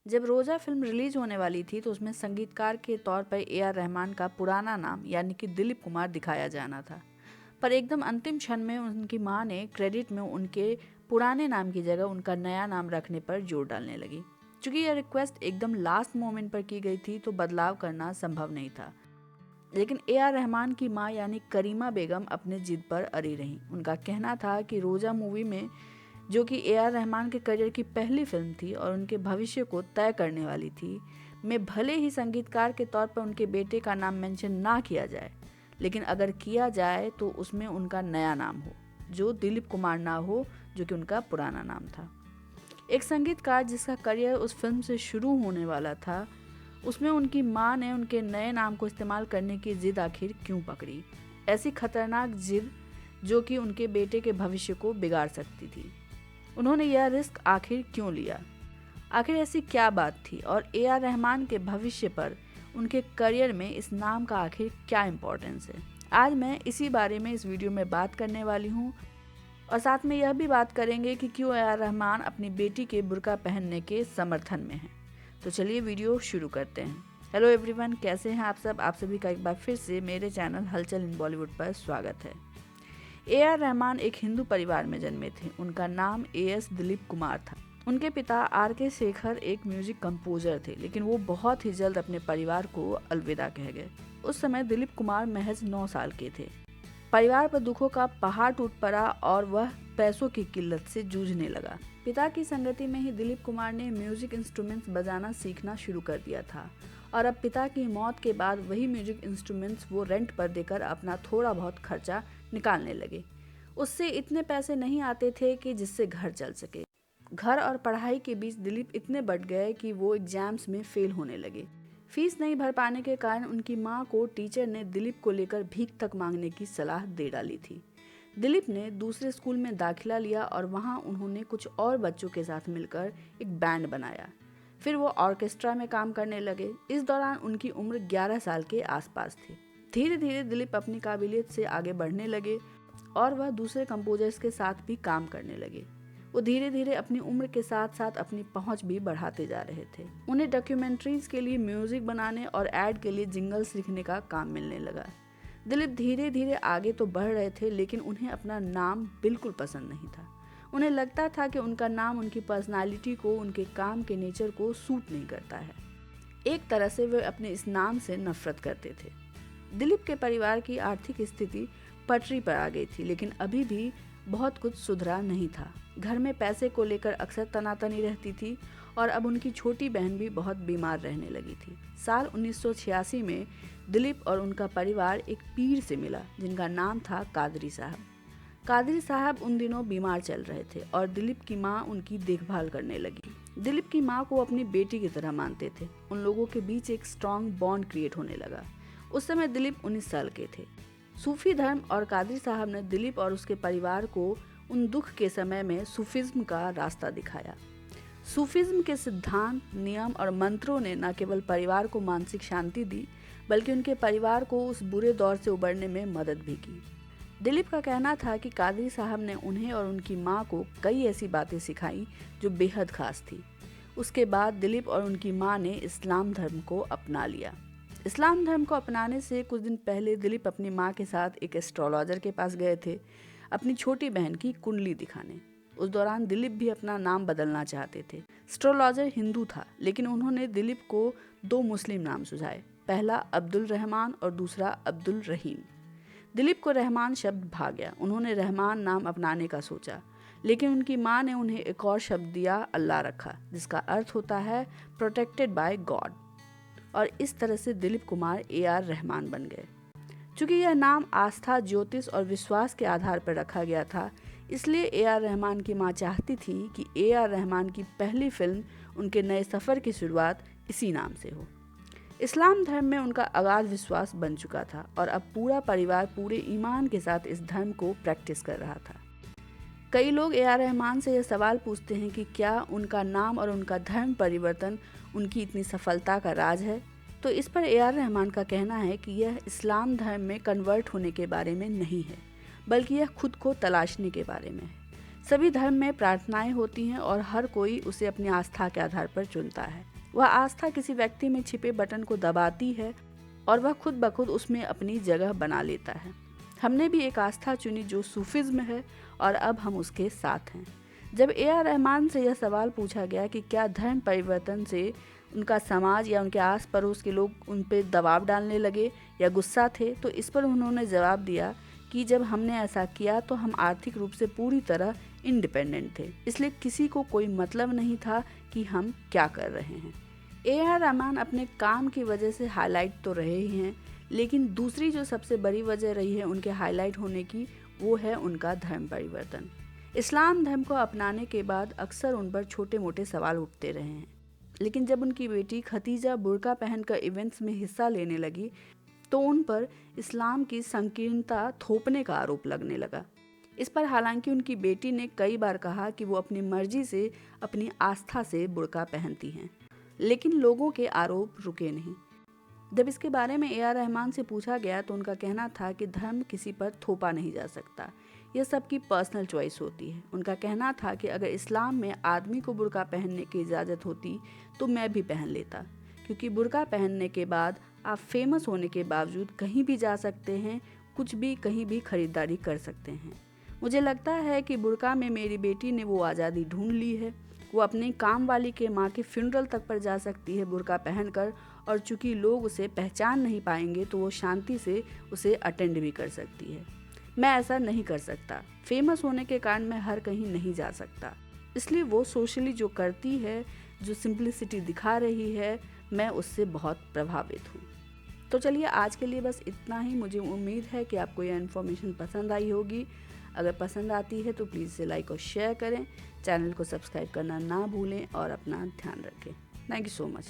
जब रोजा film release होने वाली थी तो उसमें संगीतकार के तौर पर ए.आर. रहमान का पुराना नाम यानी कि दिलीप कुमार दिखाया जाना था, पर एकदम अंतिम क्षण में उनकी मां ने क्रेडिट में उनके पुराने नाम की जगह उनका नया नाम रखने पर जोर डालने लगी। चूंकि यह रिक्वेस्ट एकदम लास्ट मोमेंट पर की गई थी तो बदलाव करना संभव नहीं था, लेकिन ए.आर. रहमान की मां यानी करीमा बेगम अपने जिद पर अड़ी रहीं। उनका कहना था कि रोजा मूवी में, जो कि ए.आर. रहमान के करियर की पहली फिल्म थी और उनके भविष्य को तय करने वाली थी, में भले ही संगीतकार के तौर पर उनके बेटे का नाम मेंशन ना किया जाए, लेकिन अगर किया जाए तो उसमें उनका नया नाम हो, जो दिलीप कुमार ना हो, जो कि उनका पुराना नाम था। एक संगीतकार जिसका करियर उस फिल्म से शुरू होने वाला था, उसमें उनकी मां ने उनके नए नाम को इस्तेमाल करने की जिद आखिर क्यों पकड़ी? ऐसी खतरनाक जिद जो कि उनके बेटे के भविष्य को बिगाड़ सकती थी। उन्होंने यह रिस्क आखिर क्यों लिया? आखिर ऐसी क्या बात थी और ए.आर. रहमान के भविष्य पर, उनके करियर में इस नाम का आखिर क्या इम्पोर्टेंस है? आज मैं इसी बारे में इस वीडियो में बात करने वाली हूँ और साथ में यह भी बात करेंगे कि क्यों ए.आर. रहमान अपनी बेटी के बुर्का पहनने के समर्थन में हैं। तो चलिए वीडियो शुरू करते हैं। हेलो एवरीवन, कैसे हैं आप सब? आप सभी का एक बार फिर से मेरे चैनल हलचल इन बॉलीवुड पर स्वागत है। ए.आर. रहमान एक हिंदू परिवार में जन्मे थे। उनका नाम ए.एस. दिलीप कुमार था। उनके पिता आर.के. शेखर एक म्यूजिक कंपोजर थे, लेकिन वो बहुत ही जल्द अपने परिवार को अलविदा कह गए। उस समय दिलीप कुमार महज 9 साल के थे। परिवार पर दुखों का पहाड़ टूट पड़ा और वह पैसों की किल्लत से जूझने लगा। पिता की संगति में ही दिलीप कुमार ने म्यूजिक इंस्ट्रूमेंट्स बजाना सीखना शुरू कर दिया था और अब पिता की मौत के बाद वही म्यूजिक इंस्ट्रूमेंट्स वो रेंट पर देकर अपना थोड़ा बहुत खर्चा निकालने लगे। उससे इतने पैसे नहीं आते थे कि जिससे घर चल सके। घर और पढ़ाई के बीच दिलीप इतने बढ़ गए कि वो एग्जाम्स में फेल होने लगे। फीस नहीं भर पाने के कारण उनकी मां को टीचर ने दिलीप को लेकर भीख तक मांगने की सलाह दे डाली थी। दिलीप ने दूसरे स्कूल में दाखिला लिया और वहां उन्होंने कुछ और बच्चों के साथ मिलकर एक बैंड बनाया। फिर वो ऑर्केस्ट्रा में काम करने लगे। इस दौरान उनकी उम्र 11 साल के आसपास थी। धीरे धीरे दिलीप अपनी काबिलियत से आगे बढ़ने लगे और वह दूसरे कंपोजर्स के साथ भी काम करने लगे। वो धीरे धीरे अपनी उम्र के साथ साथ अपनी पहुंच भी बढ़ाते जा रहे थे। उन्हें डॉक्यूमेंट्रीज के लिए म्यूजिक बनाने और एड के लिए जिंगल्स लिखने का काम मिलने लगा। दिलीप धीरे धीरे आगे तो बढ़ रहे थे, लेकिन उन्हें अपना नाम बिल्कुल पसंद नहीं था। उन्हें लगता था कि उनका नाम उनकी पर्सनालिटी को, उनके काम के नेचर को सूट नहीं करता है। एक तरह से वे अपने इस नाम से नफरत करते थे। दिलीप के परिवार की आर्थिक स्थिति पटरी पर आ गई थी, लेकिन अभी भी बहुत कुछ सुधरा नहीं था। घर में पैसे को लेकर अक्सर तनातनी रहती थी और अब उनकी छोटी बहन भी बहुत बीमार रहने लगी थी। साल 1986 में दिलीप और उनका परिवार एक पीर से मिला जिनका नाम था कादरी साहब। कादरी साहब उन दिनों बीमार चल रहे थे और दिलीप की मां उनकी देखभाल करने लगी। दिलीप की मां को अपनी बेटी की तरह मानते थे। उन लोगों के बीच एक स्ट्रॉन्ग बॉन्ड क्रिएट होने लगा। उस समय दिलीप 19 साल के थे। सूफी धर्म और कादरी साहब ने दिलीप और उसके परिवार को उन दुख के समय में सूफिज्म का रास्ता दिखाया। सूफिज्म के सिद्धांत, नियम और मंत्रों ने न केवल परिवार को मानसिक शांति दी, बल्कि उनके परिवार को उस बुरे दौर से उबरने में मदद भी की। दिलीप का कहना था कि कादरी साहब ने उन्हें और उनकी मां को कई ऐसी बातें सिखाई जो बेहद खास थी। उसके बाद दिलीप और उनकी मां ने इस्लाम धर्म को अपना लिया। इस्लाम धर्म को अपनाने से कुछ दिन पहले दिलीप अपनी मां के साथ एक एस्ट्रोलॉजर के पास गए थे अपनी छोटी बहन की कुंडली दिखाने। उस दौरान दिलीप भी अपना नाम बदलना चाहते थे। एस्ट्रोलॉजर हिंदू था, लेकिन उन्होंने दिलीप को 2 मुस्लिम नाम सुझाए, पहला अब्दुल रहमान और दूसरा अब्दुल रहीम। दिलीप को रहमान शब्द भा गया। उन्होंने रहमान नाम अपनाने का सोचा, लेकिन उनकी मां ने उन्हें एक और शब्द दिया, अल्लाह रखा, जिसका अर्थ होता है प्रोटेक्टेड बाय गॉड। और इस तरह से दिलीप कुमार ए.आर. रहमान बन गए। चूंकि यह नाम आस्था, ज्योतिष और विश्वास के आधार पर रखा गया था, इसलिए ए.आर. रहमान की मां चाहती थी कि ए.आर. रहमान की पहली फिल्म, उनके नए सफ़र की शुरुआत इसी नाम से हो। इस्लाम धर्म में उनका अगाध विश्वास बन चुका था और अब पूरा परिवार पूरे ईमान के साथ इस धर्म को प्रैक्टिस कर रहा था। कई लोग ए.आर. रहमान से यह सवाल पूछते हैं कि क्या उनका नाम और उनका धर्म परिवर्तन उनकी इतनी सफलता का राज है? तो इस पर ए.आर. रहमान का कहना है कि यह इस्लाम धर्म में कन्वर्ट होने के बारे में नहीं है, बल्कि यह खुद को तलाशने के बारे में है। सभी धर्म में प्रार्थनाएं होती हैं और हर कोई उसे अपनी आस्था के आधार पर चुनता है। वह आस्था किसी व्यक्ति में छिपे बटन को दबाती है और वह खुद ब खुद उसमें अपनी जगह बना लेता है। हमने भी एक आस्था चुनी जो सूफिज्म है और अब हम उसके साथ हैं। जब ए.आर. रहमान से यह सवाल पूछा गया कि क्या धर्म परिवर्तन से उनका समाज या उनके आस पड़ोस के लोग उन पर दबाव डालने लगे या गुस्सा थे, तो इस पर उन्होंने जवाब दिया कि जब हमने ऐसा किया तो हम आर्थिक रूप से पूरी तरह इंडिपेंडेंट थे, इसलिए किसी को कोई मतलब नहीं था कि हम क्या कर रहे हैं। ए.आर. रहमान अपने काम की वजह से हाईलाइट तो रहे ही हैं, लेकिन दूसरी जो सबसे बड़ी वजह रही है उनके हाईलाइट होने की, वो है उनका धर्म परिवर्तन। इस्लाम धर्म को अपनाने के बाद अक्सर उन पर छोटे मोटे सवाल उठते रहे हैं, लेकिन जब उनकी बेटी खतीजा बुर्का पहनकर इवेंट्स में हिस्सा लेने लगी तो उन पर इस्लाम की संकीर्णता थोपने का आरोप लगने लगा। इस पर हालांकि उनकी बेटी ने कई बार कहा कि वो अपनी मर्जी से अपनी आस्था से बुर्का पहनती हैं, लेकिन लोगों के आरोप रुके नहीं। जब इसके बारे में ए.आर. रहमान से पूछा गया तो उनका कहना था कि धर्म किसी पर थोपा नहीं जा सकता, यह सबकी पर्सनल चॉइस होती है। उनका कहना था कि अगर इस्लाम में आदमी को बुर्का पहनने की इजाज़त होती तो मैं भी पहन लेता, क्योंकि बुर्का पहनने के बाद आप फेमस होने के बावजूद कहीं भी जा सकते हैं, कुछ भी कहीं भी खरीदारी कर सकते हैं। मुझे लगता है कि बुर्का में मेरी बेटी ने वो आज़ादी ढूंढ ली है। वो अपनी काम वाली के माँ के फ्यूनरल तक पर जा सकती है बुर्का पहनकर, और चूंकि लोग उसे पहचान नहीं पाएंगे तो वो शांति से उसे अटेंड भी कर सकती है। मैं ऐसा नहीं कर सकता। फेमस होने के कारण मैं हर कहीं नहीं जा सकता, इसलिए वो सोशली जो करती है, जो सिंप्लिसिटी दिखा रही है, मैं उससे बहुत प्रभावित हूँ। तो चलिए आज के लिए बस इतना ही। मुझे उम्मीद है कि आपको यह इन्फॉर्मेशन पसंद आई होगी। अगर पसंद आती है तो प्लीज़ इसे लाइक और शेयर करें, चैनल को सब्सक्राइब करना ना भूलें और अपना ध्यान रखें। Thank you so much.